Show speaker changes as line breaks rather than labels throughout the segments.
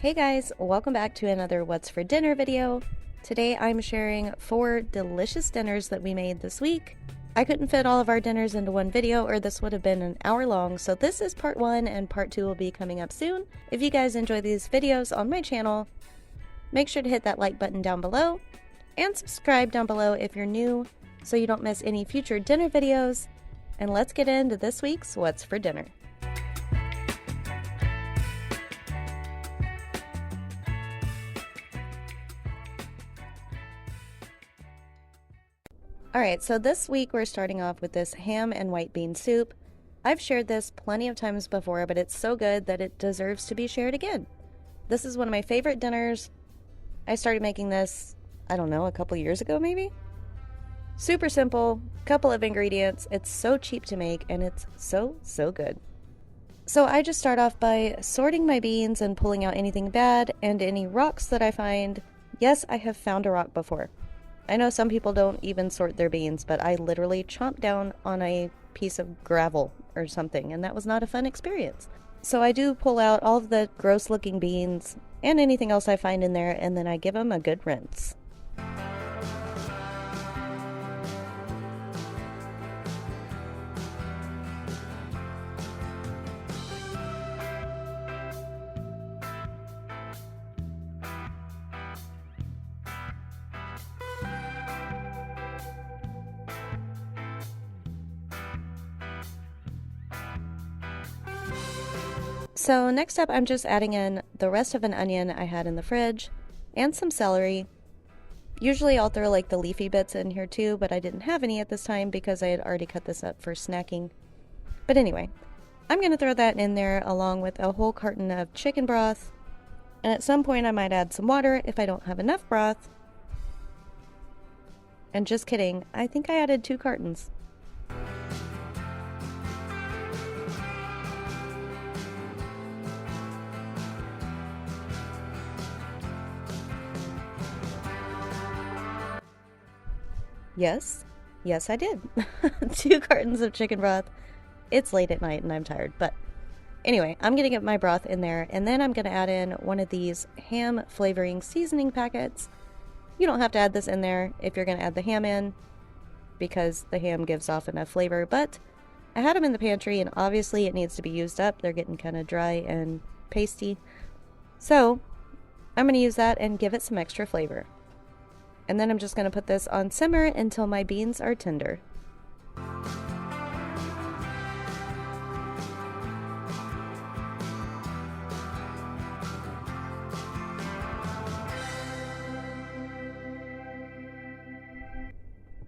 Hey guys, welcome back to another What's for Dinner video. Today I'm sharing 4 delicious dinners that we made this week. I couldn't fit all of our dinners into one video or this would have been an hour long, so this is part 1 and part 2 will be coming up soon. If you guys enjoy these videos on my channel, make sure to hit that like button down below and subscribe down below if you're new so you don't miss any future dinner videos. And let's get into this week's What's for Dinner. Alright, so this week we're starting off with this ham and white bean soup. I've shared this plenty of times before, but it's so good that it deserves to be shared again. This is one of my favorite dinners. I started making this, I don't know, a couple years ago maybe? Super simple, couple of ingredients, it's so cheap to make, and it's so good. So I just start off by sorting my beans and pulling out anything bad and any rocks that I find. Yes, I have found a rock before. I know some people don't even sort their beans, but I literally chomped down on a piece of gravel or something, and that was not a fun experience. So I do pull out all of the gross looking beans and anything else I find in there, and then I give them a good rinse. So next up, I'm just adding in the rest of an onion I had in the fridge and some celery. Usually I'll throw like the leafy bits in here too, but I didn't have any at this time because I had already cut this up for snacking. But anyway, I'm going to throw that in there along with a whole carton of chicken broth. And at some point I might add some water if I don't have enough broth. And just kidding, I think I added 2 cartons. Yes, I did. 2 cartons of chicken broth. It's late at night and I'm tired, but anyway, I'm gonna get my broth in there, and then I'm gonna add in one of these ham flavoring seasoning packets. You don't have to add this in there if you're gonna add the ham in, because the ham gives off enough flavor, but I had them in the pantry and obviously it needs to be used up. They're getting kind of dry and pasty. So I'm gonna use that and give it some extra flavor. And then I'm just going to put this on simmer until my beans are tender.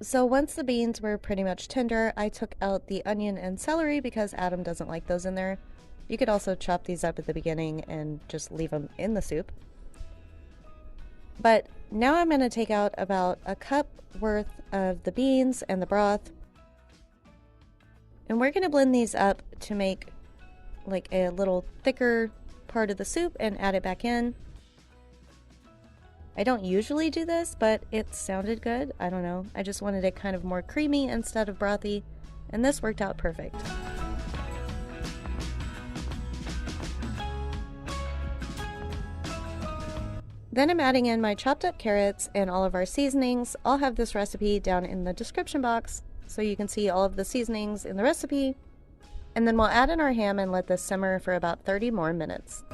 So once the beans were pretty much tender, I took out the onion and celery because Adam doesn't like those in there. You could also chop these up at the beginning and just leave them in the soup. But now I'm going to take out about a cup worth of the beans and the broth. And we're going to blend these up to make like a little thicker part of the soup and add it back in. I don't usually do this, but it sounded good. I don't know. I just wanted it kind of more creamy instead of brothy, and this worked out perfect. Then I'm adding in my chopped up carrots and all of our seasonings. I'll have this recipe down in the description box so you can see all of the seasonings in the recipe. And then we'll add in our ham and let this simmer for about 30 more minutes.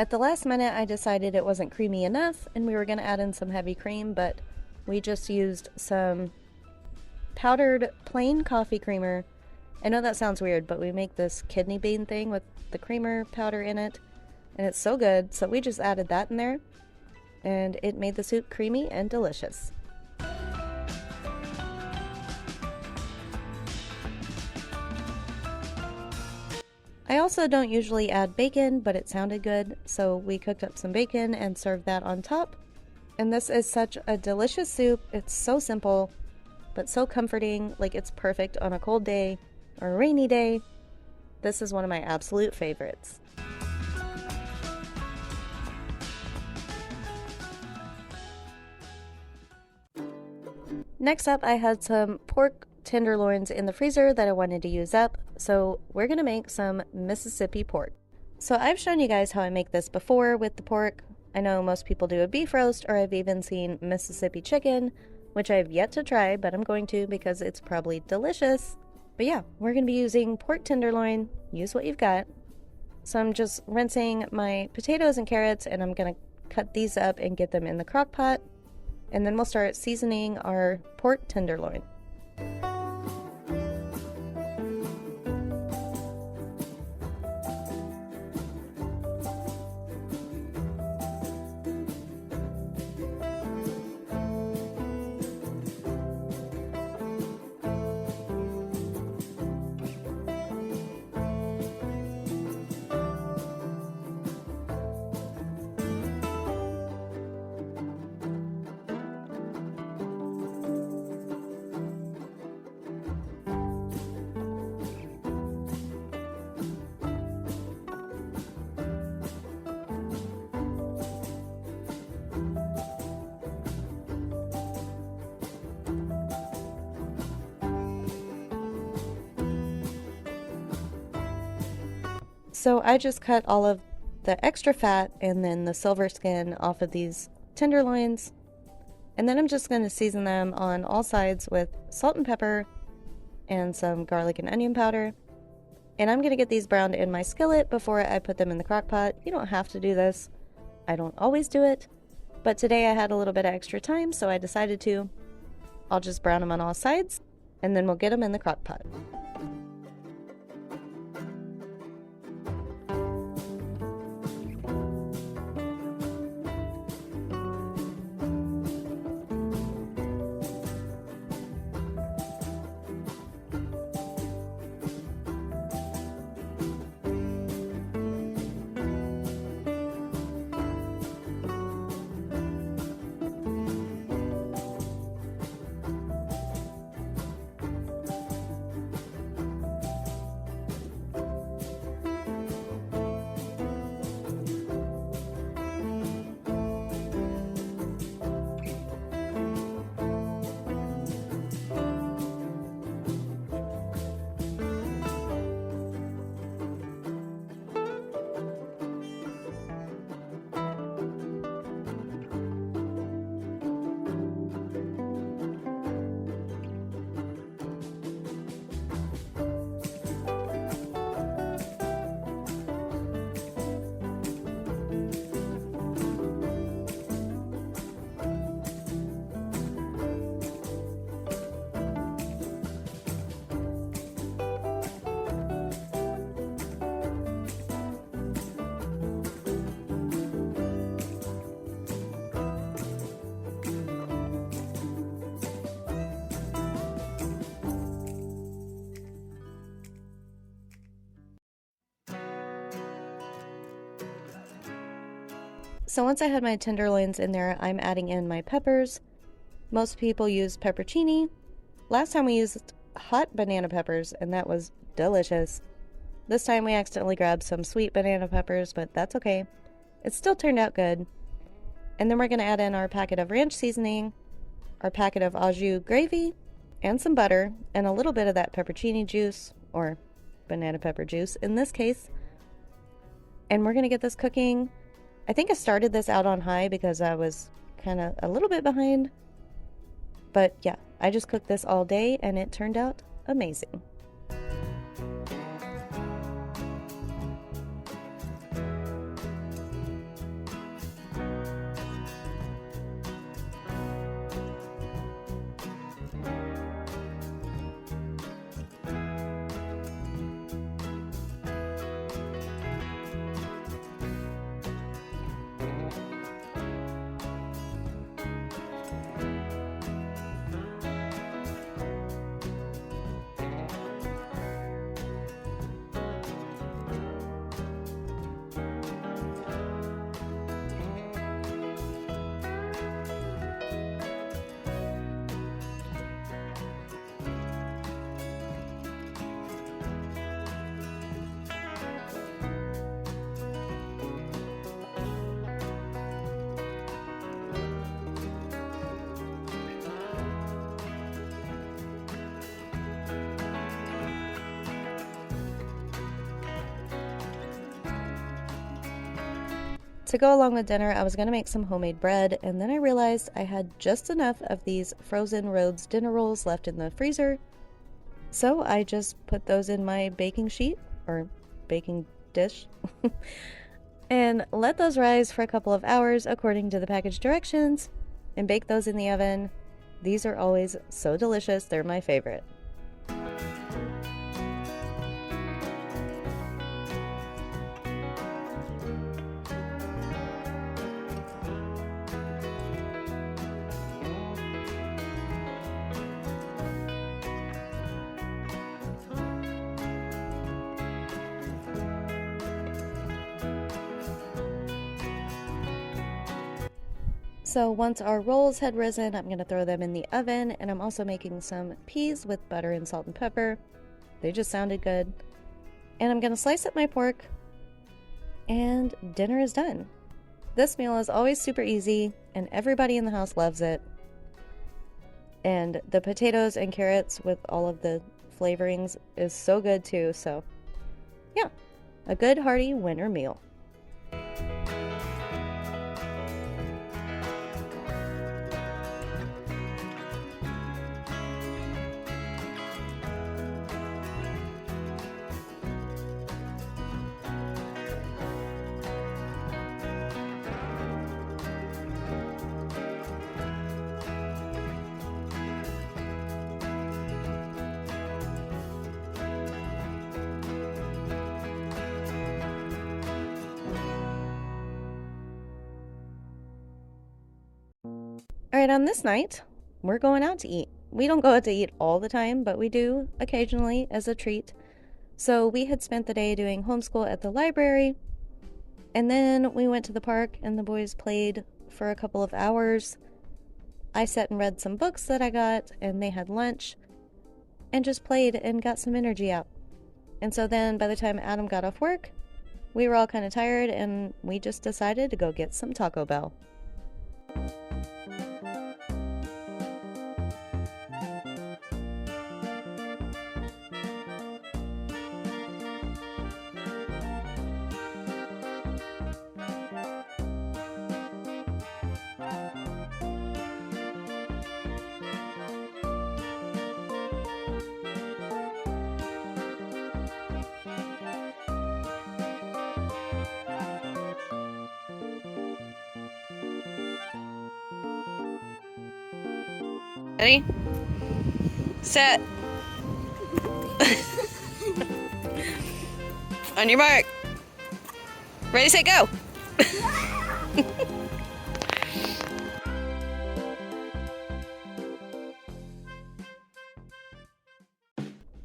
At the last minute, I decided it wasn't creamy enough and we were going to add in some heavy cream, but we just used some powdered plain coffee creamer. I know that sounds weird, but we make this kidney bean thing with the creamer powder in it, and it's so good, so we just added that in there, and it made the soup creamy and delicious. I also don't usually add bacon, but it sounded good, so we cooked up some bacon and served that on top. And this is such a delicious soup. It's so simple, but so comforting. Like, it's perfect on a cold day or a rainy day. This is one of my absolute favorites. Next up, I had some pork tenderloins in the freezer that I wanted to use up, so we're gonna make some Mississippi pork. So I've shown you guys how I make this before with the pork. I know most people do a beef roast, or I've even seen Mississippi chicken, which I've yet to try, but I'm going to because it's probably delicious. But yeah, we're gonna be using pork tenderloin. Use what you've got. So I'm just rinsing my potatoes and carrots, and I'm gonna cut these up and get them in the crock pot, and then we'll start seasoning our pork tenderloin. So I just cut all of the extra fat and then the silver skin off of these tenderloins. And then I'm just going to season them on all sides with salt and pepper and some garlic and onion powder. And I'm going to get these browned in my skillet before I put them in the crock pot. You don't have to do this. I don't always do it. But today I had a little bit of extra time, so I decided to. I'll just brown them on all sides, and then we'll get them in the crock pot. So once I had my tenderloins in there, I'm adding in my peppers. Most people use peppercini. Last time we used hot banana peppers, and that was delicious. This time we accidentally grabbed some sweet banana peppers, but that's okay. It still turned out good. And then we're going to add in our packet of ranch seasoning, our packet of au jus gravy, and some butter, and a little bit of that peppercini juice, or banana pepper juice in this case. And we're going to get this cooking. I think I started this out on high because I was kind of a little bit behind. But yeah, I just cooked this all day and it turned out amazing. To go along with dinner, I was going to make some homemade bread, and then I realized I had just enough of these frozen Rhodes dinner rolls left in the freezer. So I just put those in my baking sheet, or baking dish, and let those rise for a couple of hours according to the package directions, and bake those in the oven. These are always so delicious, they're my favorite. So once our rolls had risen, I'm going to throw them in the oven, and I'm also making some peas with butter and salt and pepper. They just sounded good. And I'm going to slice up my pork, and dinner is done. This meal is always super easy, and everybody in the house loves it. And the potatoes and carrots with all of the flavorings is so good too, so yeah, a good hearty winter meal. Alright, on this night, we're going out to eat. We don't go out to eat all the time, but we do occasionally as a treat. So we had spent the day doing homeschool at the library, and then we went to the park and the boys played for a couple of hours. I sat and read some books that I got, and they had lunch, and just played and got some energy out. And so then by the time Adam got off work, we were all kind of tired, and we just decided to go get some Taco Bell.
Ready? Set. On your mark. Ready, set, go.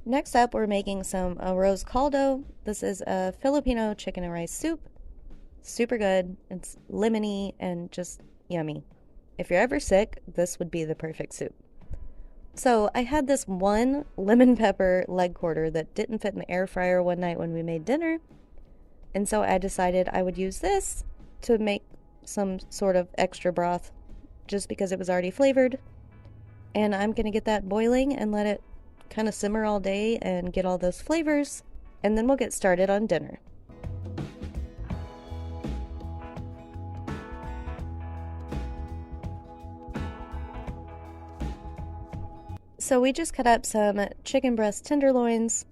Next up, we're making some Arroz Caldo. This is a Filipino chicken and rice soup. Super good. It's lemony and just yummy. If you're ever sick, this would be the perfect soup. So I had this one lemon pepper leg quarter that didn't fit in the air fryer one night when we made dinner. And so I decided I would use this to make some sort of extra broth just because it was already flavored. And I'm going to get that boiling and let it kind of simmer all day and get all those flavors. And then we'll get started on dinner. So we just cut up some chicken breast tenderloins,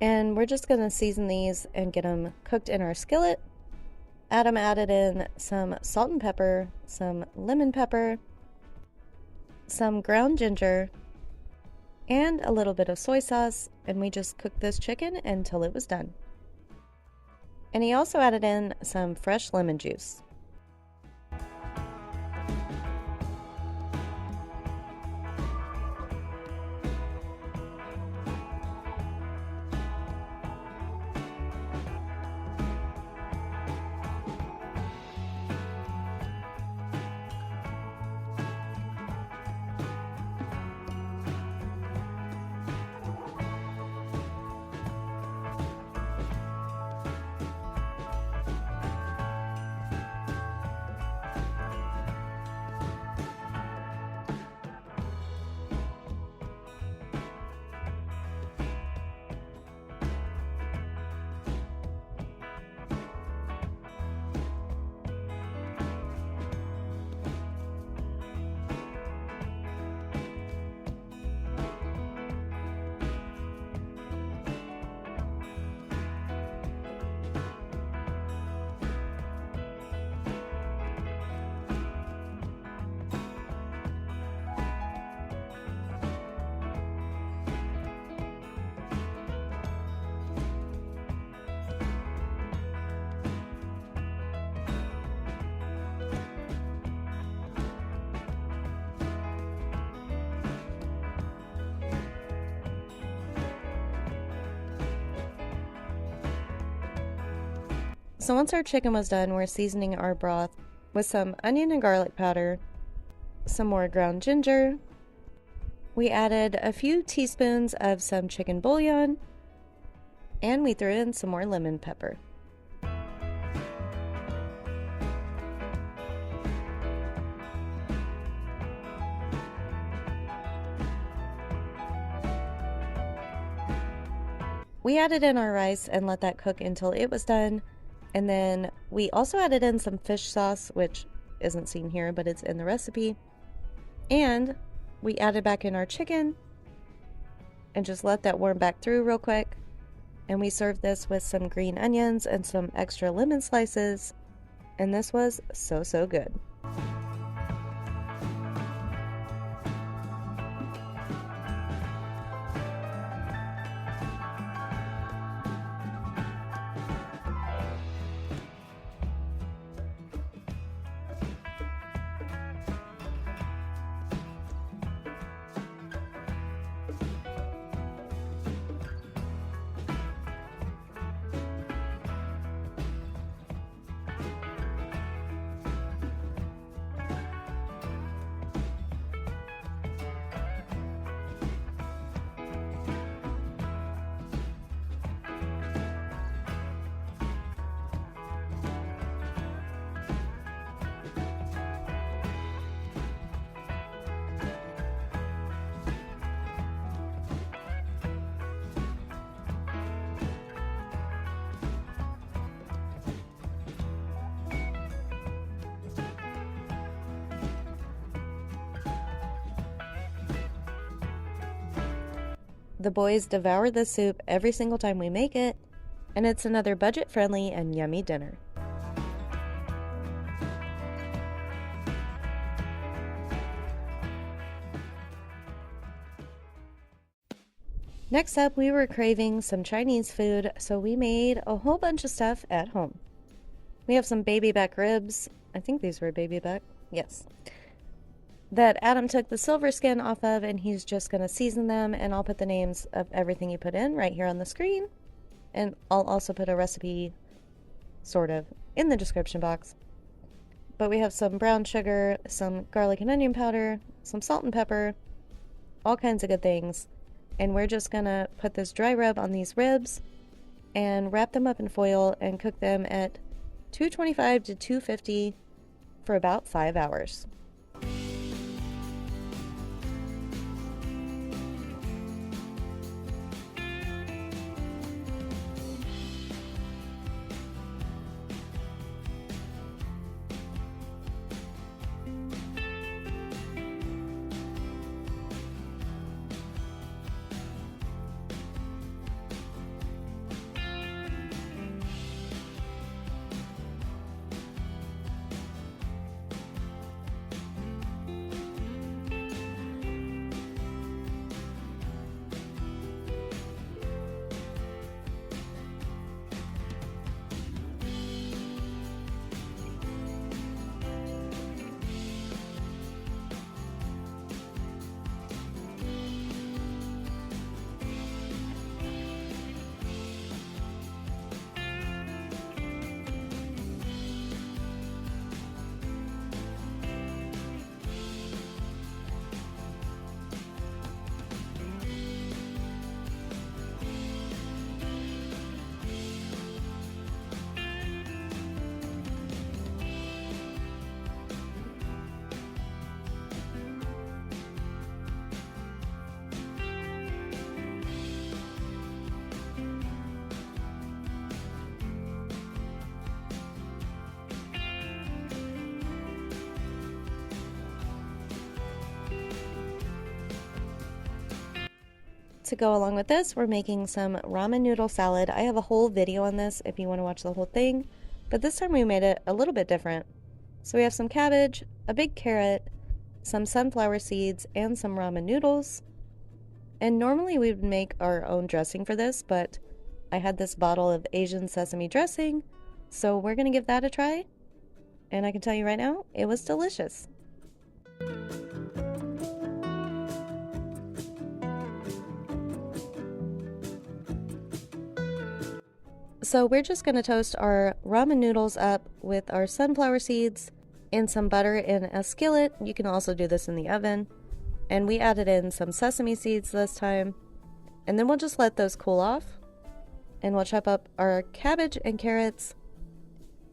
and we're just going to season these and get them cooked in our skillet. Adam added in some salt and pepper, some lemon pepper, some ground ginger, and a little bit of soy sauce, and we just cooked this chicken until it was done. And he also added in some fresh lemon juice. So once our chicken was done, we're seasoning our broth with some onion and garlic powder, some more ground ginger. We added a few teaspoons of some chicken bouillon, and we threw in some more lemon pepper. We added in our rice and let that cook until it was done. And then we also added in some fish sauce, which isn't seen here, but it's in the recipe. And we added back in our chicken and just let that warm back through real quick. And we served this with some green onions and some extra lemon slices. And this was so, so good. The boys devour this soup every single time we make it, and it's another budget-friendly and yummy dinner. Next up, we were craving some Chinese food, so we made a whole bunch of stuff at home. We have some baby back ribs. I think these were baby back. Yes. That Adam took the silver skin off of, and he's just going to season them, and I'll put the names of everything you put in right here on the screen, and I'll also put a recipe, sort of, in the description box. But we have some brown sugar, some garlic and onion powder, some salt and pepper, all kinds of good things, and we're just going to put this dry rub on these ribs and wrap them up in foil and cook them at 225 to 250 for about 5 hours. To go along with this, we're making some ramen noodle salad. I have a whole video on this if you want to watch the whole thing, but this time we made it a little bit different. So we have some cabbage, a big carrot, some sunflower seeds, and some ramen noodles. And normally we would make our own dressing for this, but I had this bottle of Asian sesame dressing, so we're going to give that a try. And I can tell you right now, it was delicious. So we're just going to toast our ramen noodles up with our sunflower seeds and some butter in a skillet. You can also do this in the oven. And we added in some sesame seeds this time. And then we'll just let those cool off. And we'll chop up our cabbage and carrots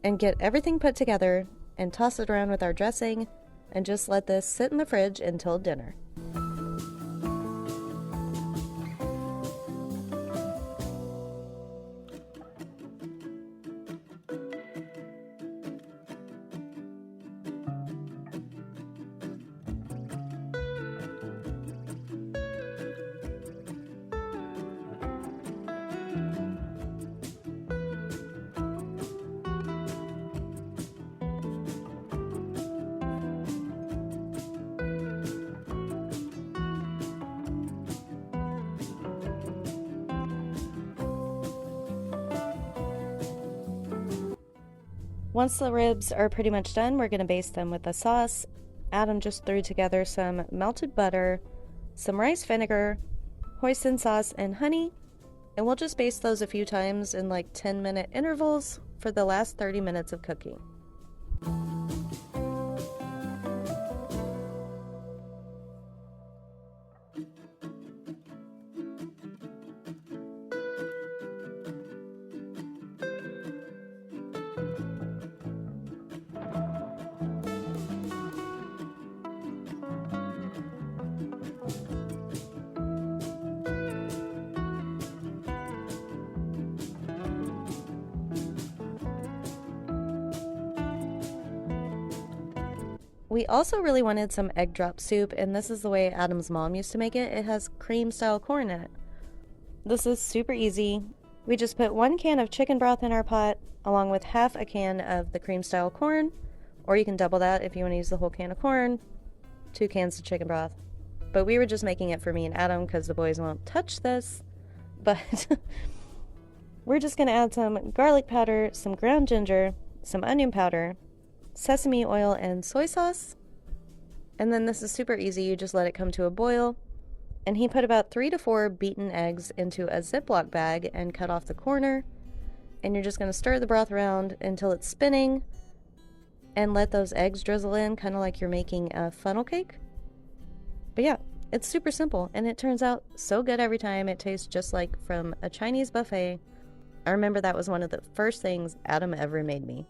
and get everything put together and toss it around with our dressing and just let this sit in the fridge until dinner. Once the ribs are pretty much done, we're going to baste them with a sauce. Adam just threw together some melted butter, some rice vinegar, hoisin sauce, and honey. And we'll just baste those a few times in like 10-minute intervals for the last 30 minutes of cooking. We also really wanted some egg drop soup, and this is the way Adam's mom used to make it. It has cream-style corn in it. This is super easy. We just put 1 can of chicken broth in our pot, along with half a can of the cream-style corn, or you can double that if you want to use the whole can of corn, 2 cans of chicken broth. But we were just making it for me and Adam because the boys won't touch this. But we're just going to add some garlic powder, some ground ginger, some onion powder, sesame oil, and soy sauce. And then this is super easy. You just let it come to a boil. And he put about 3 to 4 beaten eggs into a Ziploc bag and cut off the corner. And you're just going to stir the broth around until it's spinning and let those eggs drizzle in, kind of like you're making a funnel cake. But yeah, it's super simple and it turns out so good every time. It tastes just like from a Chinese buffet. I remember that was one of the first things Adam ever made me.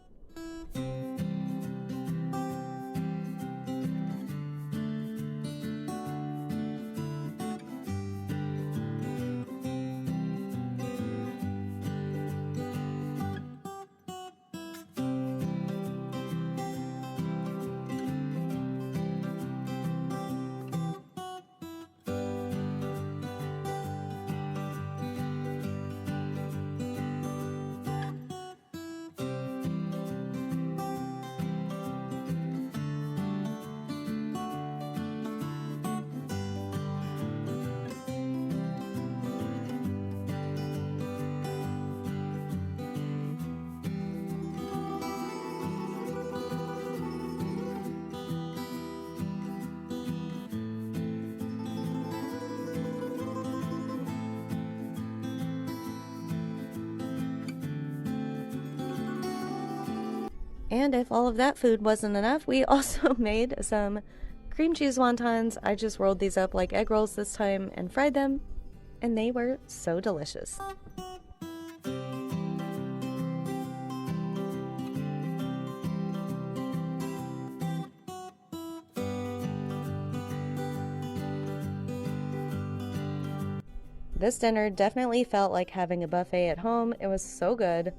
And if all of that food wasn't enough, we also made some cream cheese wontons. I just rolled these up like egg rolls this time and fried them, and they were so delicious. This dinner definitely felt like having a buffet at home. It was so good.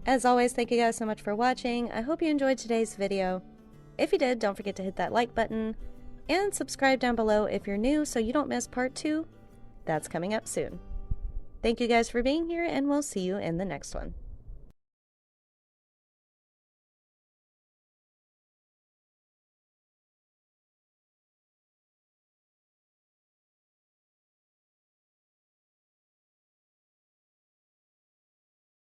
As always, thank you guys so much for watching. I hope you enjoyed today's video. If you did, don't forget to hit that like button and subscribe down below if you're new so you don't miss part 2. That's coming up soon. Thank you guys for being here, and we'll see you in the next one.